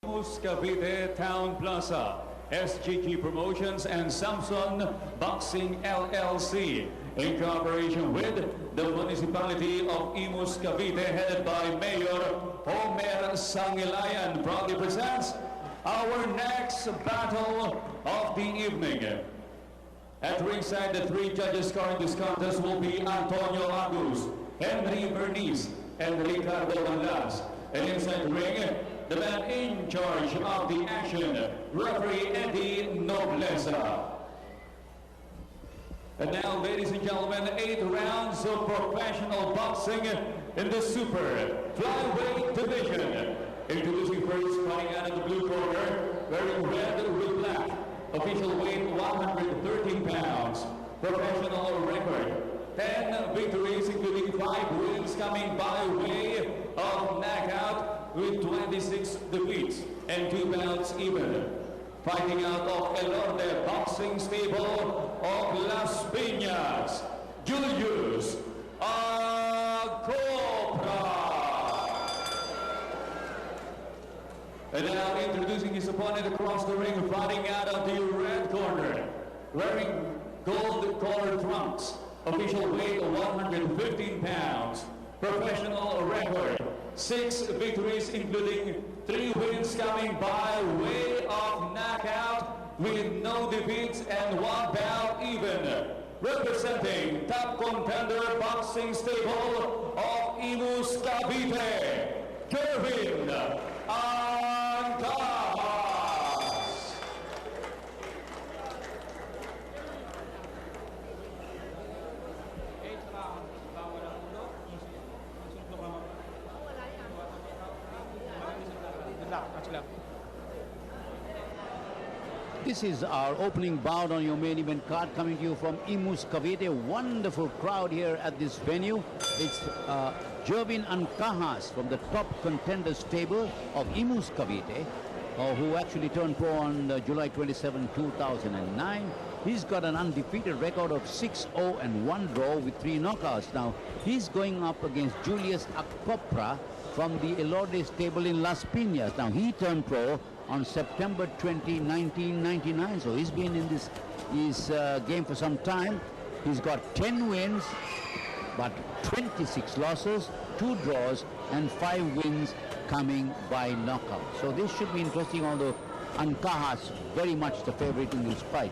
Cavite Town Plaza, SGG Promotions and Samson Boxing LLC, in cooperation with the municipality of Imus Cavite, headed by Mayor Homer Sangilayan, proudly presents our next battle of the evening. At ringside, the three judges scoring this contest will be Antonio Agus, Henry Bernice, and Ricardo Vanlas. And inside the ring, the man in charge of the action, referee Eddie Nobleza. And now, ladies and gentlemen, 8 rounds of professional boxing in the super flyweight division. Introducing first, fighting out of the blue corner, wearing red with black. Official weight 113 pounds. Professional record 10 victories, including 5 wins coming by way of knockout, with 26 defeats and 2 bouts even. Fighting out of Elorde Boxing Stable of Las Piñas, Julius Agcopra. And now introducing his opponent across the ring, fighting out of the red corner, wearing gold-colored trunks. Official weight 115 pounds. Professional record 6 victories, including 3 wins coming by way of knockout, with no defeats and 1 bout even. Representing Top Contender Boxing Stable of Imus Cavite, Jerwin, Ancajas. This is our opening bout on your main event card, coming to you from Imus Cavite. Wonderful crowd here at this venue. It's Jerwin Ancajas from the Top Contender Stable of Imus Cavite, who actually turned pro on July 27, 2009. He's got an undefeated record of 6-0 and 1 draw with 3 knockouts. Now, he's going up against Julius Agcopra from the Elorde Stable in Las Piñas. Now, he turned pro on September 20, 1999. So he's been in this game for some time. He's got 10 wins, but 26 losses, 2 draws, and 5 wins coming by knockout. So this should be interesting, although Ancajas very much the favorite in this fight.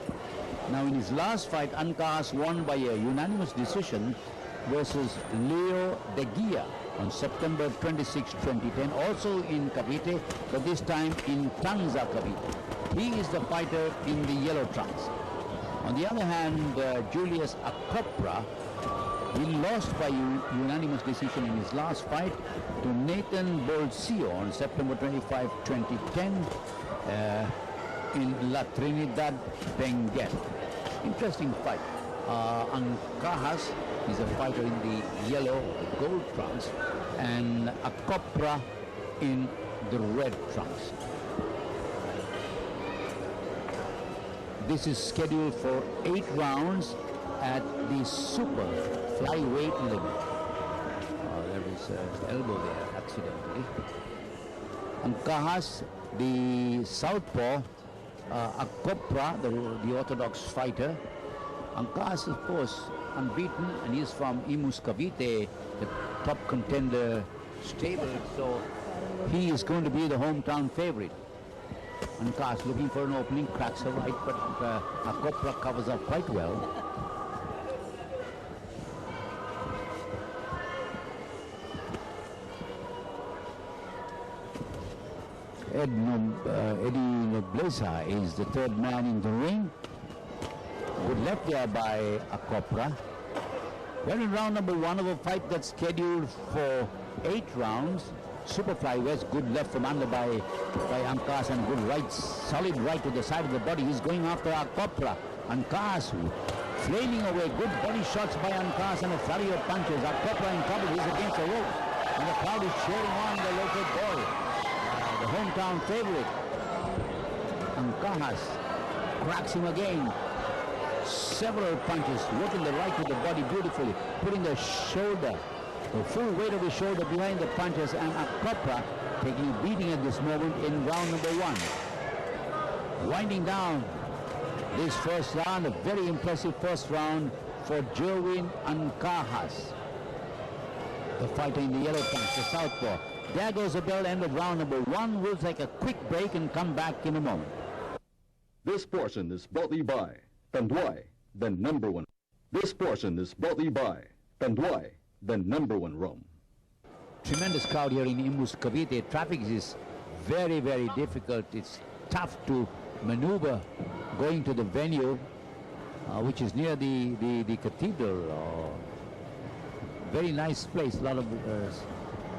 Now, in his last fight, Ancajas won by a unanimous decision versus Leo De Guia on September 26, 2010, also in Cavite, but this time in Tanza, Cavite. He is the fighter in the yellow trunks. On the other hand, Julius Agcopra, he lost by unanimous decision in his last fight to Nathan Bolsillo on September 25, 2010 in La Trinidad, Benguet. Interesting fight. Ancajas is a fighter in the yellow gold trunks, and Agcopra in the red trunks. This is scheduled for 8 rounds at the super flyweight limit. There is an elbow there accidentally. Ancajas, the southpaw, Agcopra, the orthodox fighter. Ancajas, of course, unbeaten, and he's from Imus Cavite, the Top Contender Stable, so he is going to be the hometown favorite. Ancajas looking for an opening, cracks a right, but Agcopra covers up quite well. Eddie Nobleza is the 3rd man in the ring. Good left there by Agcopra. We're in round number 1 of a fight that's scheduled for 8 rounds. Super flyweight, good left from under by Ancajas, and good right, solid right to the side of the body. He's going after Agcopra. Ancajas flailing away, good body shots by Ancajas and a flurry of punches. Agcopra in trouble, he's against the rope, and the crowd is cheering on the local boy, the hometown favorite. Ancajas cracks him again. Several punches, working the right to the body beautifully, putting the shoulder The full weight of his shoulder behind the punches, and Agcopra taking a beating at this moment in round number 1. Winding down this first round, a very impressive first round for Jerwin Ancajas, the fighter in the yellow pants, the southpaw. There goes the bell, end of round number 1. We'll take a quick break and come back in a moment. This portion is brought to you by Tanduay, the #1. This portion is brought to you by Tanduay, the #1 rum. Tremendous crowd here in Imus, Cavite. Traffic is very, very difficult. It's tough to maneuver going to the venue, which is near the cathedral. Very nice place. A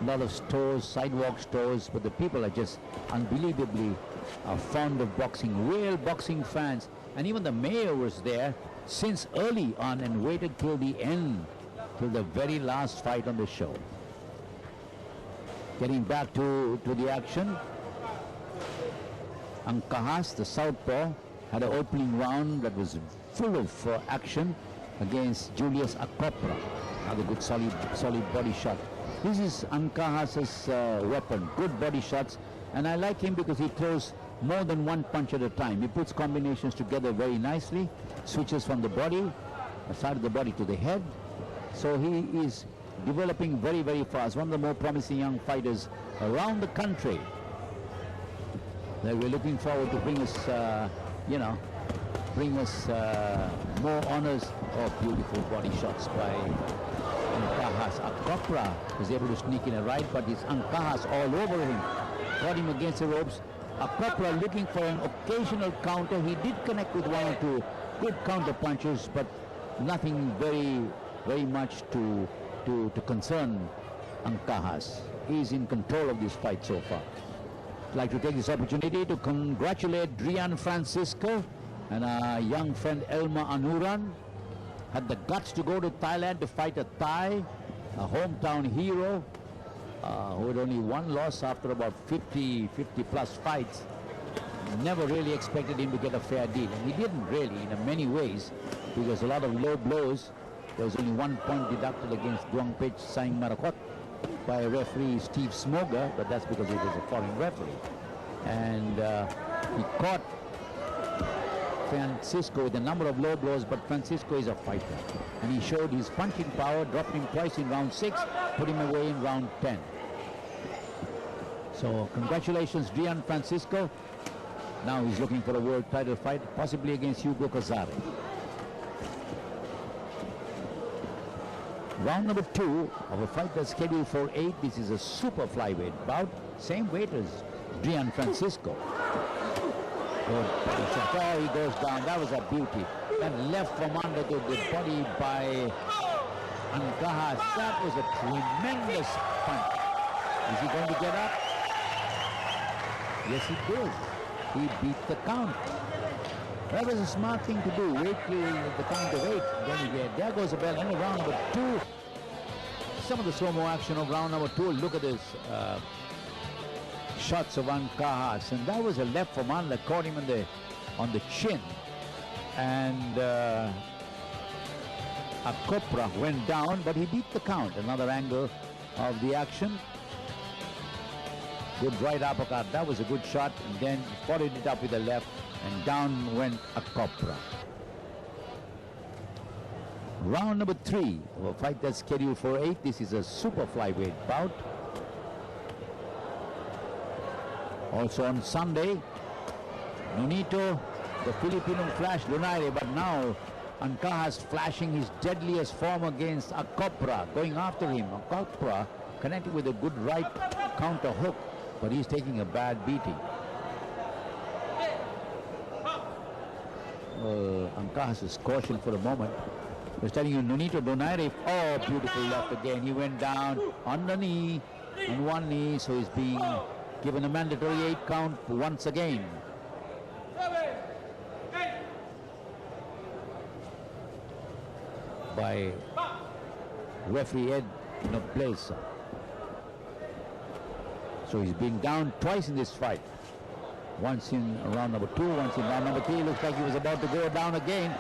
lot of stores, sidewalk stores, but the people are just unbelievably fond of boxing, real boxing fans. And even the mayor was there since early on and waited till the end, till the very last fight on the show. Getting back to the action, Ancajas, the southpaw, had an opening round that was full of action against Julius Agcopra. Another good solid body shot. This is Ancajas' weapon, good body shots, and I like him because he throws more than one punch at a time. He puts combinations together very nicely, switches from the body, the side of the body to the head. So he is developing very, very fast. One of the more promising young fighters around the country that we're looking forward to bring us, more honors. Oh, beautiful body shots by Ancajas. Agcopra was able to sneak in a right, but it's Ancajas all over him. Got him against the ropes. Agcopra looking for an occasional counter. He did connect with one or two good counter punches, but nothing very, very much to concern Ancajas. He's in control of this fight so far. I'd like to take this opportunity to congratulate Drian Francisco and our young friend Elma Anuran. Had the guts to go to Thailand to fight a Thai, a hometown hero, who had only one loss after about 50 plus fights. Never really expected him to get a fair deal, and he didn't really in many ways, because a lot of low blows. There was only 1 point deducted against Duang Pech Saing Marakot by referee Steve Smoger, but that's because he was a foreign referee. And he caught Francisco with a number of low blows, but Francisco is a fighter, and he showed his punching power, dropped him twice in round 6, put him away in round 10. So congratulations, Drian Francisco. Now he's looking for a world title fight, possibly against Hugo Casares. Round number 2 of a fight that's scheduled for 8. This is a super flyweight bout, same weight as Drian Francisco. Good body shot. Oh, he goes down. That was a beauty. That left from under the body by Ancajas. That was a tremendous punch. Is he going to get up? Yes, he did. He beat the count. That was a smart thing to do. Wait till the count of 8. Then you get, there goes the bell. End of round number 2. Some of the slow-mo action of round number 2. Look at this. Shots of Ancajas, and that was a left from under, caught him on the chin, and Agcopra went down, but he beat the count. Another angle of the action. Good right uppercut. That was a good shot, and then followed it up with the left, and down went Agcopra. Round number 3 of a fight that's scheduled for 8. This is a super flyweight bout. Also on Sunday, Nonito, the Filipino Flash Donaire, but now Ancajas flashing his deadliest form against Agcopra, going after him. Agcopra connected with a good right counter hook, but he's taking a bad beating. Ancajas is cautioned for a moment. I was telling you, Nonito Donaire, oh, beautiful left again. He went down on the knee, on one knee, so he's being given a mandatory 8 count once again. By referee Ed Nobleza. So he's been down twice in this fight. Once in round number 2, once in round number 3. Looks like he was about to go down again.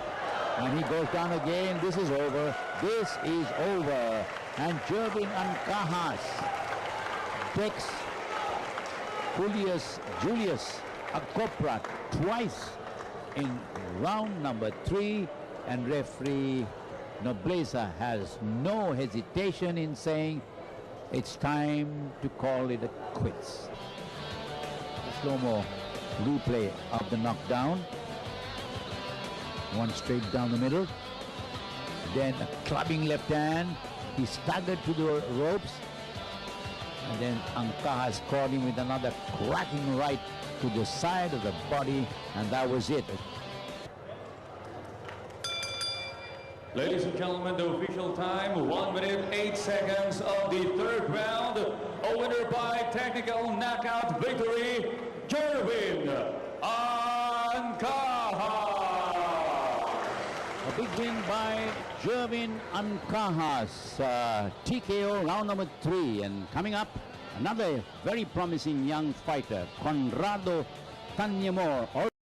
And he goes down again. This is over. This is over. And Jerwin Ancajas takes Julius Agcopra twice in round number 3. And referee Nobleza has no hesitation in saying it's time to call it a quits. The slow-mo replay of the knockdown. One straight down the middle. Then a clubbing left hand. He staggered to the ropes. And then Ancajas caught him with another cracking right to the side of the body. And that was it. Ladies and gentlemen, the official time, 1 minute 8 seconds of the third round. A winner by technical knockout victory, Jerwin Ancajas. A big win by Jerwin Ancajas. TKO round number 3. And coming up, another very promising young fighter, Conrado Tanyamor.